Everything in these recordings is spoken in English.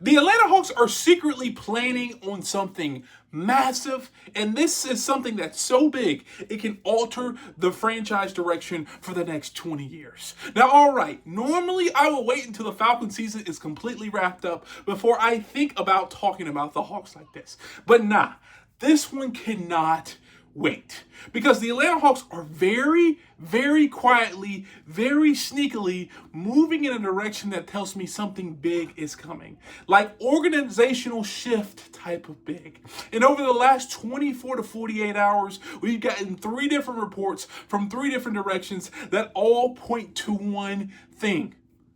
The Atlanta Hawks are secretly planning on something massive, and this is something that's so big it can alter the franchise direction for the next 20 years. Now, all right, normally I will wait until the Falcon season is completely wrapped up before I think about talking about the Hawks like this. But nah, this one cannot wait. Because the Atlanta Hawks are very, very quietly, very sneakily moving in a direction that tells me something big is coming. Like organizational shift type of big. And over the last 24 to 48 hours, we've gotten 3 different reports from 3 different directions that all point to one thing.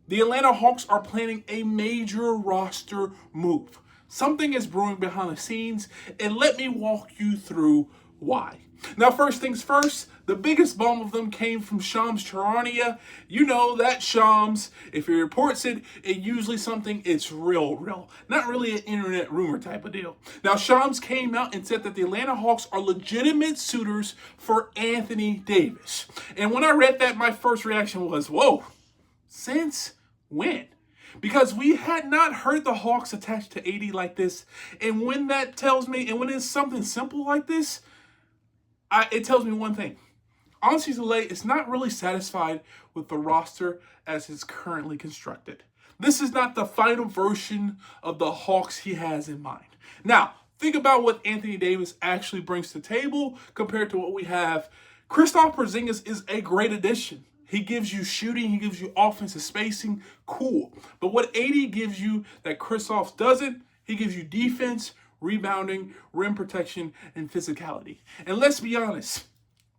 The Atlanta Hawks are planning a major roster move. Something is brewing behind the scenes, and let me walk you through why. Now, first things first, the biggest bomb of them came from Shams Charania. You know that Shams, if he reports it, it's usually something it's real. Not really an internet rumor type of deal. Now, Shams came out and said that the Atlanta Hawks are legitimate suitors for Anthony Davis. And when I read that, my first reaction was, whoa, since when? Because we had not heard the Hawks attached to AD like this. And when that tells me, and when it's something simple like this, it tells me one thing. Onsi Saleh is not really satisfied with the roster as it's currently constructed. This is not the final version of the Hawks he has in mind. Now, think about what Anthony Davis actually brings to the table compared to what we have. Kristaps Porzingis is a great addition. He gives you shooting, he gives you offensive spacing, cool. But what AD gives you that Kristaps doesn't, he gives you defense, rebounding, rim protection, and physicality. And let's be honest,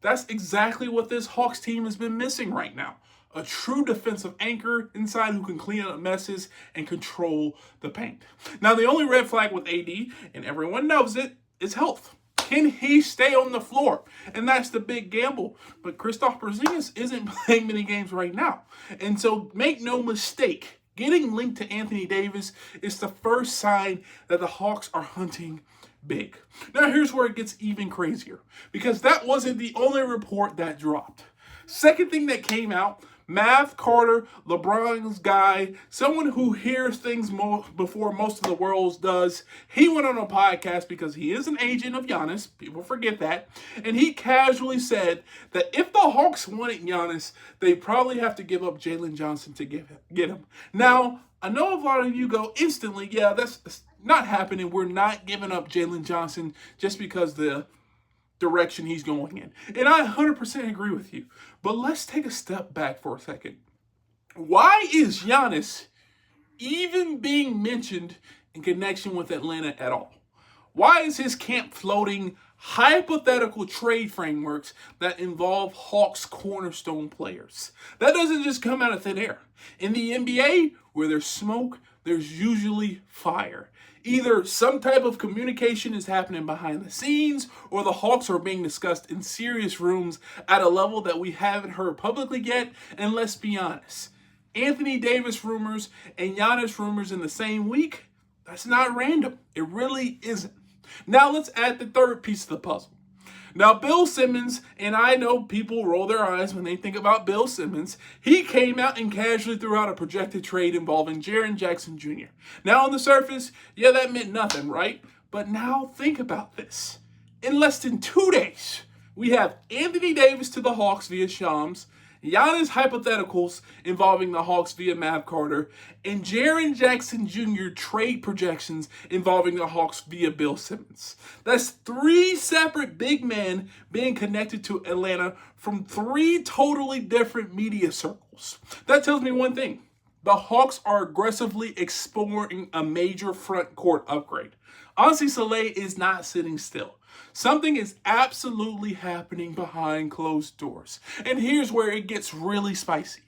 that's exactly what this Hawks team has been missing right now. A true defensive anchor inside who can clean up messes and control the paint. Now, the only red flag with AD, and everyone knows it, is health. Can he stay on the floor? And that's the big gamble. But Kristaps Porzingis isn't playing many games right now. And so make no mistake, getting linked to Anthony Davis is the first sign that the Hawks are hunting big. Now here's where it gets even crazier, because that wasn't the only report that dropped. Second thing that came out, Mav Carter, LeBron's guy, someone who hears things before most of the world does. He went on a podcast because he is an agent of Giannis. People forget that. And he casually said that if the Hawks wanted Giannis, they probably have to give up Jalen Johnson to get him. Now, I know a lot of you go instantly, yeah, that's not happening. We're not giving up Jalen Johnson just because the direction he's going in. And I 100% agree with you. But let's take a step back for a second. Why is Giannis even being mentioned in connection with Atlanta at all? Why is his camp floating hypothetical trade frameworks that involve Hawks cornerstone players? That doesn't just come out of thin air. In the NBA, where there's smoke, there's usually fire. Either some type of communication is happening behind the scenes, or the Hawks are being discussed in serious rooms at a level that we haven't heard publicly yet. And let's be honest, Anthony Davis rumors and Giannis rumors in the same week, that's not random. It really isn't. Now let's add the third piece of the puzzle. Now, Bill Simmons, and I know people roll their eyes when they think about Bill Simmons, he came out and casually threw out a projected trade involving Jaren Jackson Jr. Now, on the surface, yeah, that meant nothing, right? But now think about this. In less than 2 days, we have Anthony Davis to the Hawks via Shams, Giannis hypotheticals involving the Hawks via Mav Carter, and Jaren Jackson Jr. trade projections involving the Hawks via Bill Simmons. That's 3 separate big men being connected to Atlanta from 3 totally different media circles. That tells me one thing. The Hawks are aggressively exploring a major front court upgrade. Onsi Saleh is not sitting still. Something is absolutely happening behind closed doors. And here's where it gets really spicy.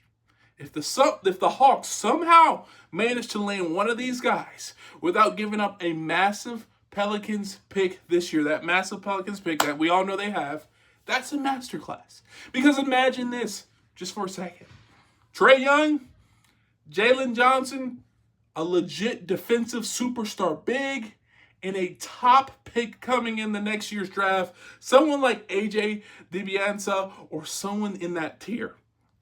If the Hawks somehow manage to land one of these guys without giving up a massive Pelicans pick this year, that massive Pelicans pick that we all know they have, that's a masterclass. Because imagine this, just for a second. Trae Young, Jalen Johnson, a legit defensive superstar big, and a top pick coming in the next year's draft, someone like AJ DiBiase or someone in that tier.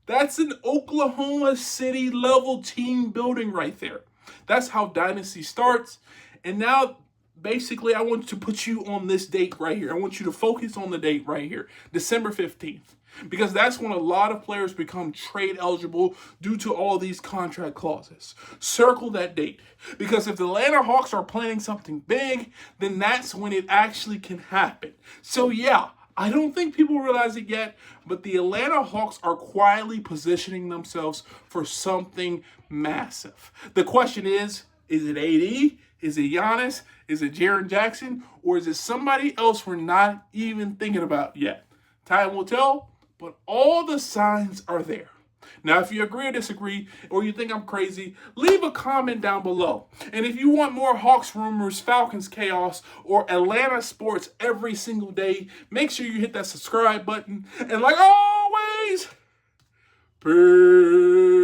That's an Oklahoma City level team building right there. That's how Dynasty starts. And now, basically, I want to put you on this date right here. I want you to focus on the date right here, December 15th. Because that's when a lot of players become trade eligible due to all these contract clauses. Circle that date. Because if the Atlanta Hawks are planning something big, then that's when it actually can happen. So yeah, I don't think people realize it yet, but the Atlanta Hawks are quietly positioning themselves for something massive. The question is it AD? Is it Giannis? Is it Jaren Jackson? Or is it somebody else we're not even thinking about yet? Time will tell. But all the signs are there. Now, if you agree or disagree, or you think I'm crazy, leave a comment down below. And if you want more Hawks rumors, Falcons chaos, or Atlanta sports every single day, make sure you hit that subscribe button. And like always, peace.